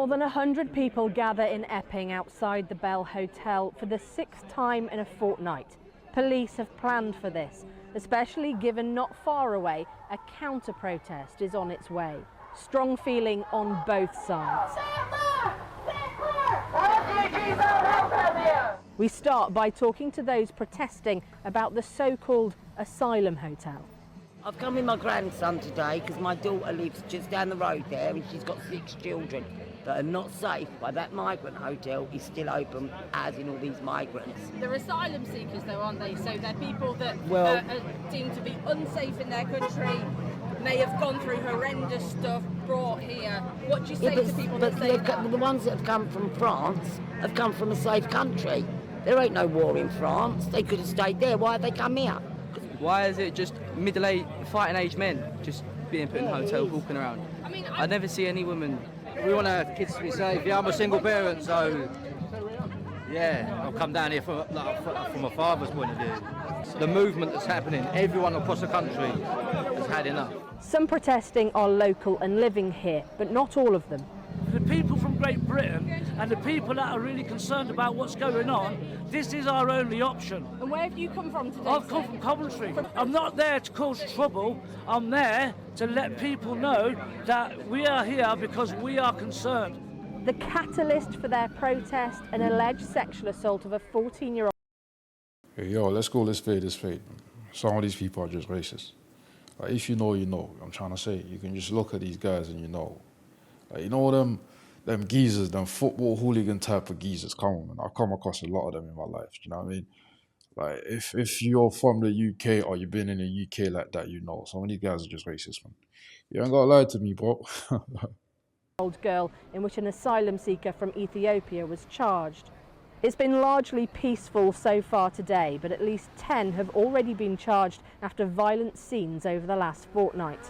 More than 100 people gather in Epping outside the Bell Hotel for the 6th time in a fortnight. Police have planned for this, especially given not far away a counter-protest is on its way. Strong feeling on both sides. We start by talking to those protesting about the so-called Asylum Hotel. I've come with my grandson today because my daughter lives just down the road there and she's got 6 children that are not safe, but that migrant hotel is still open, as in all these migrants. They're asylum seekers though, aren't they? So they're people that Well, are deemed to be unsafe in their country, may have gone through horrendous stuff, brought here. What do you say to people that say that? The ones that have come from France have come from a safe country. There ain't no war in France. They could have stayed there. Why have they come here? Why is it just middle-aged, fighting-age men just being put in hotels, walking around? I mean, I never see any women. We want our kids to be safe. Yeah, I'm a single parent, so yeah, I've come down here from a father's point of view. The movement that's happening, everyone across the country has had enough. Some protesting are local and living here, but not all of them. The people from Great Britain and the people that are really concerned about what's going on, this is our only option. And where have you come from today? I've come from Coventry. I'm not there to cause trouble. I'm there to let people know that we are here because we are concerned. The catalyst for their protest, an alleged sexual assault of a 14-year-old. Hey, yo, let's go, let's fade this fade. Some of these people are just racist. Like, if you know, you know. I'm trying to say, you can just look at these guys and you know. Like, you know them geezers, them football hooligan type of geezers, come on, man. I've come across a lot of them in my life, you know what I mean? Like, if you're from the UK or you've been in the UK like that, you know. Some of these guys are just racist, man. You ain't gotta lie to me, bro. Old girl in which an asylum seeker from Ethiopia was charged. It's been largely peaceful so far today, but at least 10 have already been charged after violent scenes over the last fortnight.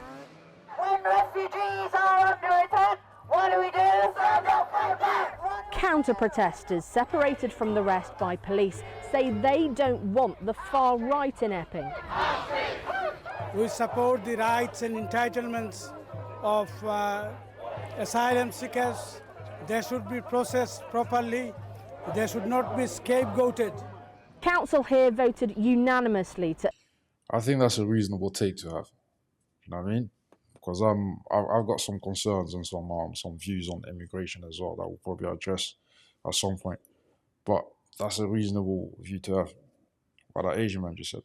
When refugees are under attack, what do we do? Stand up, fight back! Counter-protesters, separated from the rest by police, say they don't want the far right in Epping. We support the rights and entitlements of asylum seekers. They should be processed properly. They should not be scapegoated. Council here voted unanimously to... I think that's a reasonable take to have. You know what I mean? Because I've got some concerns and some views on immigration as well that we'll probably address at some point. But that's a reasonable view to have. What that Asian man just said.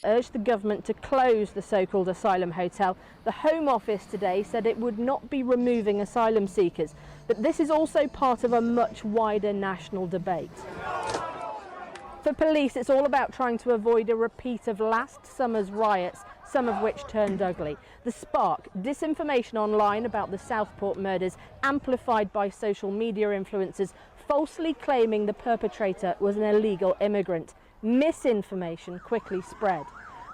Urged the government to close the so-called Asylum Hotel. The Home Office today said it would not be removing asylum seekers, but this is also part of a much wider national debate. For police, it's all about trying to avoid a repeat of last summer's riots, some of which turned ugly. The spark, disinformation online about the Southport murders, amplified by social media influencers, falsely claiming the perpetrator was an illegal immigrant. Misinformation quickly spread.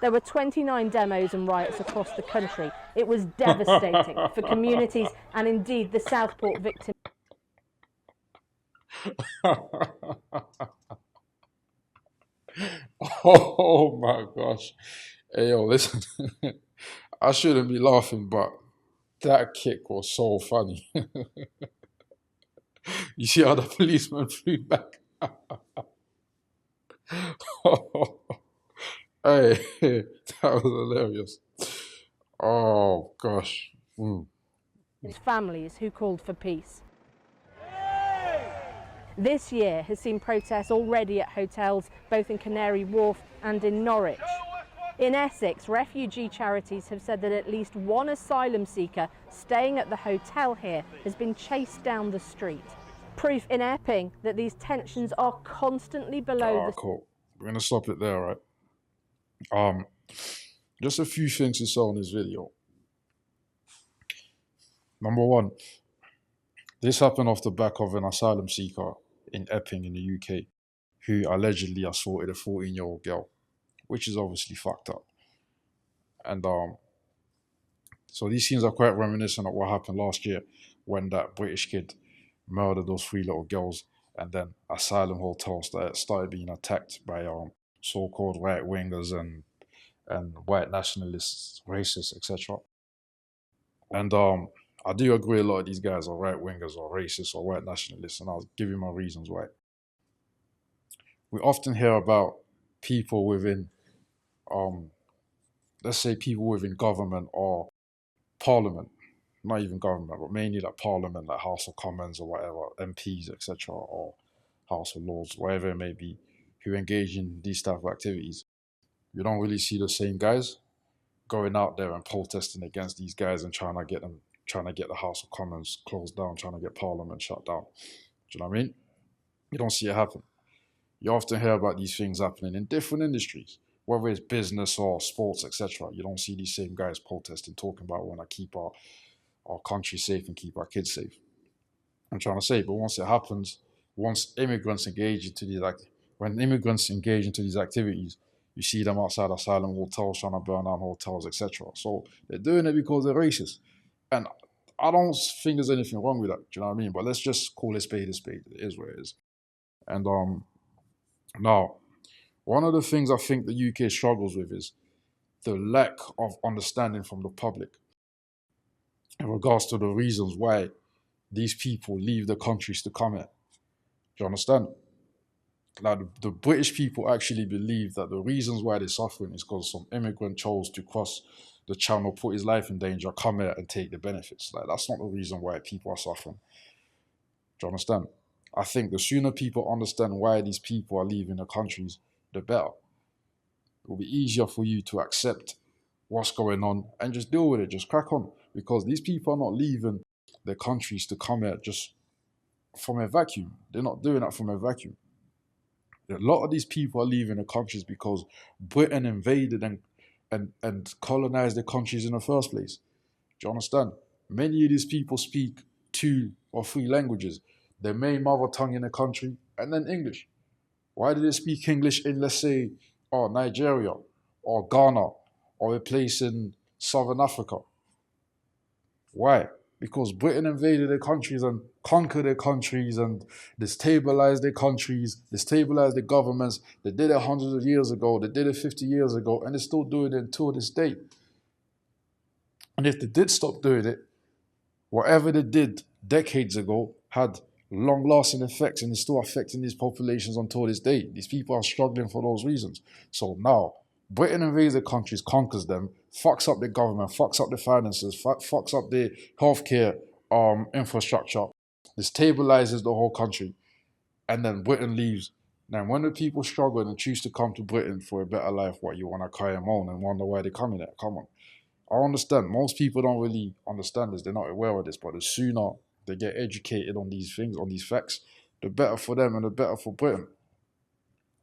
There were 29 demos and riots across the country. It was devastating for communities and indeed the Southport victims. Oh my gosh. Hey, yo, listen. I shouldn't be laughing, but that kick was so funny. You see how the policeman flew back? Hey, that was hilarious. Oh gosh. Families who called for peace. This year has seen protests already at hotels both in Canary Wharf and in Norwich. In Essex, refugee charities have said that at least one asylum seeker staying at the hotel here has been chased down the street. Proof in Epping that these tensions are constantly below the... Cool. We're going to stop it there, right? Just a few things to say on this video. Number one, this happened off the back of an asylum seeker in Epping in the UK who allegedly assaulted a 14-year-old girl, which is obviously fucked up. And so these scenes are quite reminiscent of what happened last year when that British kid murdered those 3 little girls, and then asylum hotels that started being attacked by so-called right wingers and white nationalists, racists, etc. And I do agree a lot of these guys are right-wingers or racist or white nationalists, and I'll give you my reasons why. We often hear about people within, let's say people within government or parliament, not even government, but mainly like parliament, like House of Commons or whatever, MPs, etc., or House of Lords, whatever it may be, who engage in these type of activities. You don't really see the same guys going out there and protesting against these guys and trying to get the House of Commons closed down, trying to get Parliament shut down. Do you know what I mean? You don't see it happen. You often hear about these things happening in different industries, whether it's business or sports, etc. You don't see these same guys protesting, talking about want to keep our country safe and keep our kids safe. I'm trying to say, but once it happens, once immigrants engage into these when immigrants engage into these activities, you see them outside asylum hotels trying to burn down hotels, etc. So they're doing it because they're racist. And I don't think there's anything wrong with that. Do you know what I mean? But let's just call it spade a spade. It is what it is. And now, one of the things I think the UK struggles with is the lack of understanding from the public in regards to the reasons why these people leave the countries to come here. Do you understand? Like the British people actually believe that the reasons why they're suffering is because some immigrant chose to cross the channel, put his life in danger, come here and take the benefits. Like that's not the reason why people are suffering. Do you understand? I think the sooner people understand why these people are leaving the countries, the better. It will be easier for you to accept what's going on and just deal with it, just crack on. Because these people are not leaving their countries to come here just from a vacuum. They're not doing that from a vacuum. A lot of these people are leaving the countries because Britain invaded and colonized the countries in the first place. Do you understand? Many of these people speak 2 or 3 languages, their main mother tongue in the country, and then English. Why do they speak English in, let's say, Nigeria or Ghana or a place in Southern Africa? Why? Because Britain invaded their countries and conquered their countries and destabilized their countries, destabilized their governments. They did it hundreds of years ago, they did it 50 years ago, and they're still doing it until this day. And if they did stop doing it, whatever they did decades ago had long-lasting effects and is still affecting these populations until this day. These people are struggling for those reasons. So now, Britain invades the countries, conquers them, fucks up the government, fucks up the finances, fucks up the healthcare infrastructure, destabilizes the whole country, and then Britain leaves. Now, when the people struggle and choose to come to Britain for a better life, what, you want to cry and moan and wonder why they're coming there? Come on. I understand. Most people don't really understand this. They're not aware of this, but the sooner they get educated on these things, on these facts, the better for them and the better for Britain.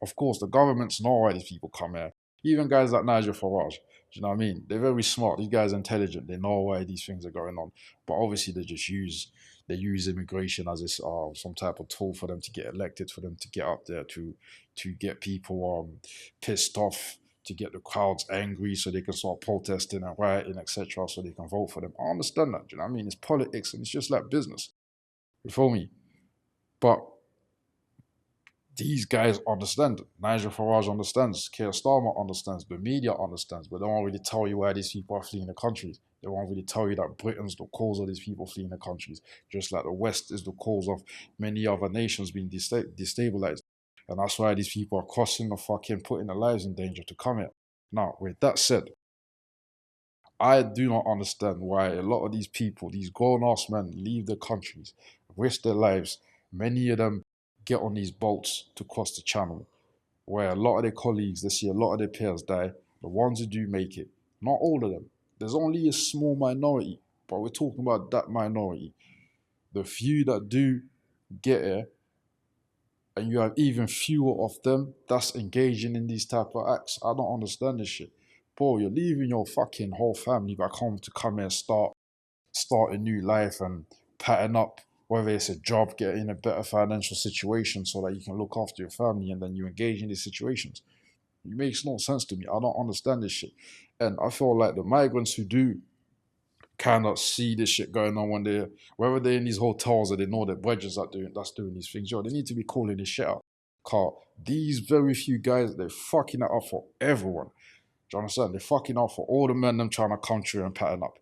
Of course, the governments know why these people come here. Even guys like Nigel Farage, do you know what I mean? They're very smart. These guys are intelligent. They know why these things are going on. But obviously, they use immigration as this, some type of tool for them to get elected, for them to get up there, to get people pissed off, to get the crowds angry so they can start protesting and rioting, etc., so they can vote for them. I understand that, do you know what I mean? It's politics and it's just like business. You feel me? But these guys understand. Nigel Farage understands. Keir Starmer understands. The media understands. But they won't really tell you why these people are fleeing the countries. They won't really tell you that Britain's the cause of these people fleeing the countries. Just like the West is the cause of many other nations being destabilized. And that's why these people are crossing the fucking, putting their lives in danger to come here. Now, with that said, I do not understand why a lot of these people, these grown-ass men, leave their countries, risk their lives. Many of them get on these boats to cross the channel, where a lot of their colleagues, they see a lot of their peers die. The ones who do make it, not all of them. There's only a small minority, but we're talking about that minority. The few that do get here, and you have even fewer of them that's engaging in these type of acts. I don't understand this shit. Bro, you're leaving your fucking whole family back home to come here and start a new life and pattern up, whether it's a job, get in a better financial situation so that you can look after your family, and then you engage in these situations. It makes no sense to me. I don't understand this shit. And I feel like the migrants who do cannot see this shit going on when whether they're in these hotels or they know that wedges are doing these things, they need to be calling this shit out. Cause these very few guys, they're fucking it up for everyone. Do you understand? They're fucking up for all the men them trying to come through and pattern up.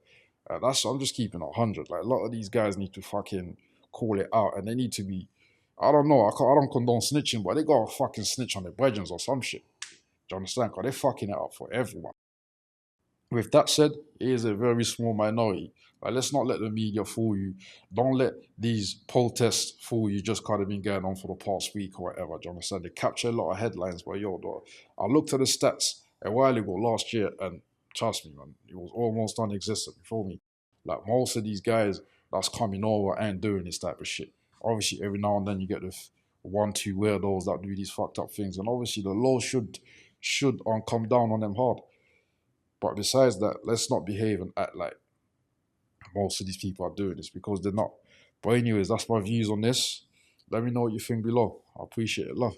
I'm just keeping it 100. Like, a lot of these guys need to fucking call it out, and they need to be, I don't know, I don't condone snitching, but they gotta fucking snitch on their brethren or some shit. Do you understand? Because they're fucking it up for everyone. With that said, it is a very small minority. Like, let's not let the media fool you. Don't let these protests fool you just kind of been going on for the past week or whatever. Do you understand? They capture a lot of headlines, but yo, dog, I looked at the stats a while ago last year, and trust me, man, it was almost non-existent. You feel me? Like, most of these guys that's coming over and doing this type of shit. Obviously, every now and then you get the 1-2 weirdos that do these fucked up things, and obviously the law should come down on them hard. But besides that, let's not behave and act like most of these people are doing this, because they're not. But anyways, that's my views on this. Let me know what you think below. I appreciate it. Love.